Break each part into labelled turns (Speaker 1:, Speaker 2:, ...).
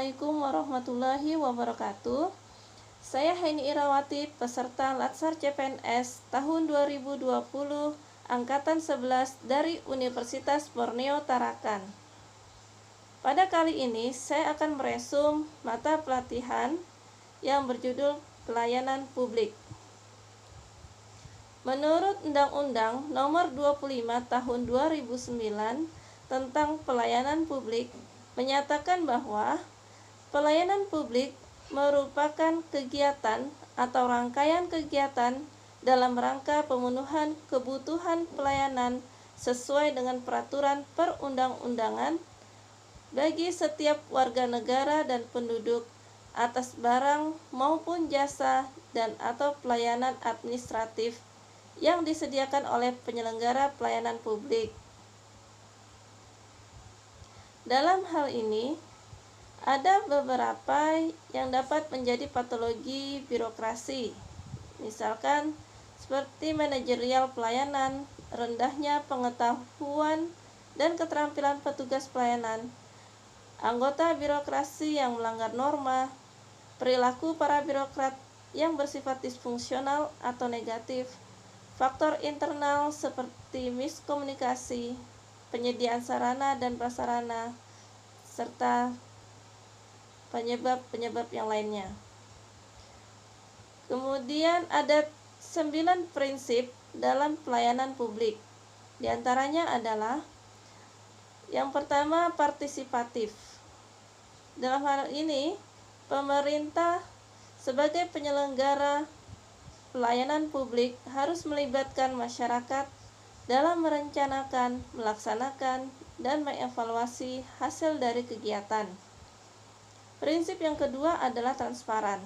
Speaker 1: Assalamualaikum warahmatullahi wabarakatuh. Saya Heni Irawati, peserta Latsar CPNS tahun 2020 Angkatan 11 dari Universitas Borneo Tarakan. Pada kali ini saya akan meresum mata pelatihan yang berjudul Pelayanan Publik. Menurut Undang-Undang Nomor 25 Tahun 2009 tentang Pelayanan Publik menyatakan bahwa pelayanan publik merupakan kegiatan atau rangkaian kegiatan dalam rangka pemenuhan kebutuhan pelayanan sesuai dengan peraturan perundang-undangan bagi setiap warga negara dan penduduk atas barang maupun jasa dan atau pelayanan administratif yang disediakan oleh penyelenggara pelayanan publik. Dalam hal ini, ada beberapa yang dapat menjadi patologi birokrasi, misalkan seperti manajerial pelayanan, rendahnya pengetahuan dan keterampilan petugas pelayanan, anggota birokrasi yang melanggar norma, perilaku para birokrat yang bersifat disfungsional atau negatif, faktor internal seperti miskomunikasi, penyediaan sarana dan prasarana, serta penyebab-penyebab yang lainnya. Kemudian ada 9 prinsip dalam pelayanan publik. Di antaranya adalah yang pertama, partisipatif. Dalam hal ini, pemerintah sebagai penyelenggara pelayanan publik harus melibatkan masyarakat dalam merencanakan, melaksanakan, dan mengevaluasi hasil dari kegiatan. Prinsip yang kedua adalah transparan.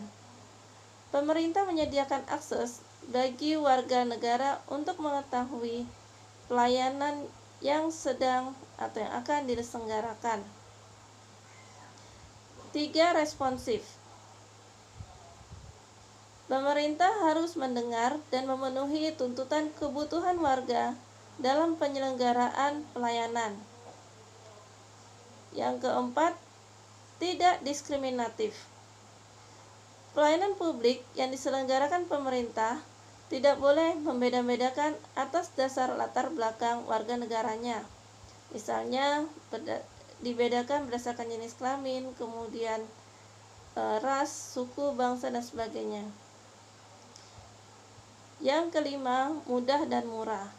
Speaker 1: Pemerintah menyediakan akses bagi warga negara untuk mengetahui pelayanan yang sedang atau yang akan diselenggarakan. 3. Responsif. Pemerintah harus mendengar dan memenuhi tuntutan kebutuhan warga dalam penyelenggaraan pelayanan. Yang keempat, tidak diskriminatif. Pelayanan publik yang diselenggarakan pemerintah tidak boleh membeda-bedakan atas dasar latar belakang warga negaranya. Misalnya, dibedakan berdasarkan jenis kelamin, kemudian ras, suku, bangsa, dan sebagainya. Yang kelima, mudah dan murah.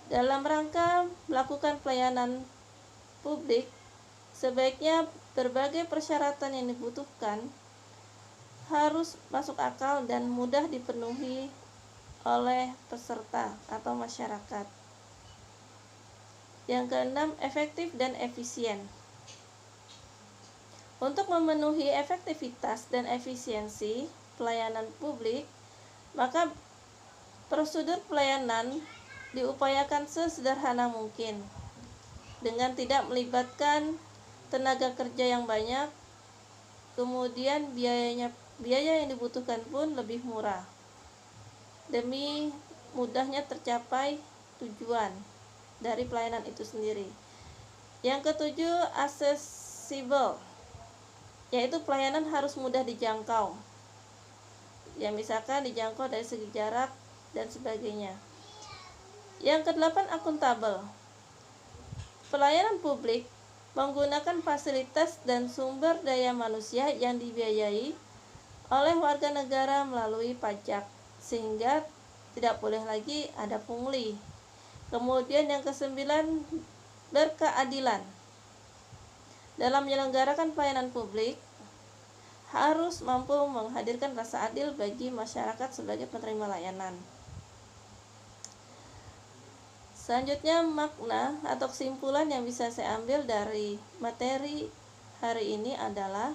Speaker 1: Dalam rangka melakukan pelayanan publik, sebaiknya berbagai persyaratan yang dibutuhkan harus masuk akal dan mudah dipenuhi oleh peserta atau masyarakat. Yang keenam, efektif dan efisien. Untuk memenuhi efektivitas dan efisiensi pelayanan publik, maka prosedur pelayanan diupayakan sesederhana mungkin dengan tidak melibatkan tenaga kerja yang banyak, kemudian biaya yang dibutuhkan pun lebih murah demi mudahnya tercapai tujuan dari pelayanan itu sendiri. Yang ketujuh, aksesibel, yaitu pelayanan harus mudah dijangkau. Ya, misalkan dijangkau dari segi jarak dan sebagainya. Yang kedelapan, akuntabel. Pelayanan publik menggunakan fasilitas dan sumber daya manusia yang dibiayai oleh warga negara melalui pajak, sehingga tidak boleh lagi ada pungli. Kemudian yang kesembilan, berkeadilan. Dalam menyelenggarakan pelayanan publik, harus mampu menghadirkan rasa adil bagi masyarakat sebagai penerima layanan. Selanjutnya, makna atau kesimpulan yang bisa saya ambil dari materi hari ini adalah: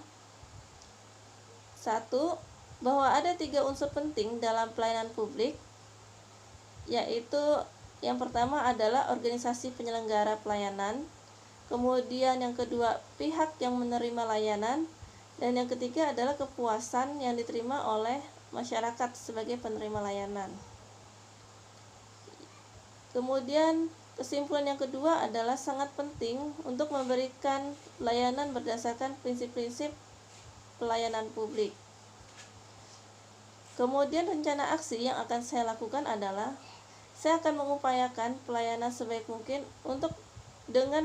Speaker 1: 1. Bahwa ada 3 unsur penting dalam pelayanan publik, yaitu yang pertama adalah organisasi penyelenggara pelayanan, kemudian yang kedua pihak yang menerima layanan, dan yang ketiga adalah kepuasan yang diterima oleh masyarakat sebagai penerima layanan. Kemudian kesimpulan yang kedua adalah sangat penting untuk memberikan layanan berdasarkan prinsip-prinsip pelayanan publik. Kemudian rencana aksi yang akan saya lakukan adalah saya akan mengupayakan pelayanan sebaik mungkin dengan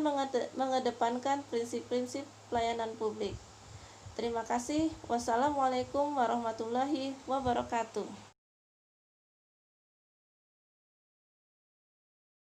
Speaker 1: mengedepankan prinsip-prinsip pelayanan publik. Terima kasih. Wassalamualaikum warahmatullahi wabarakatuh.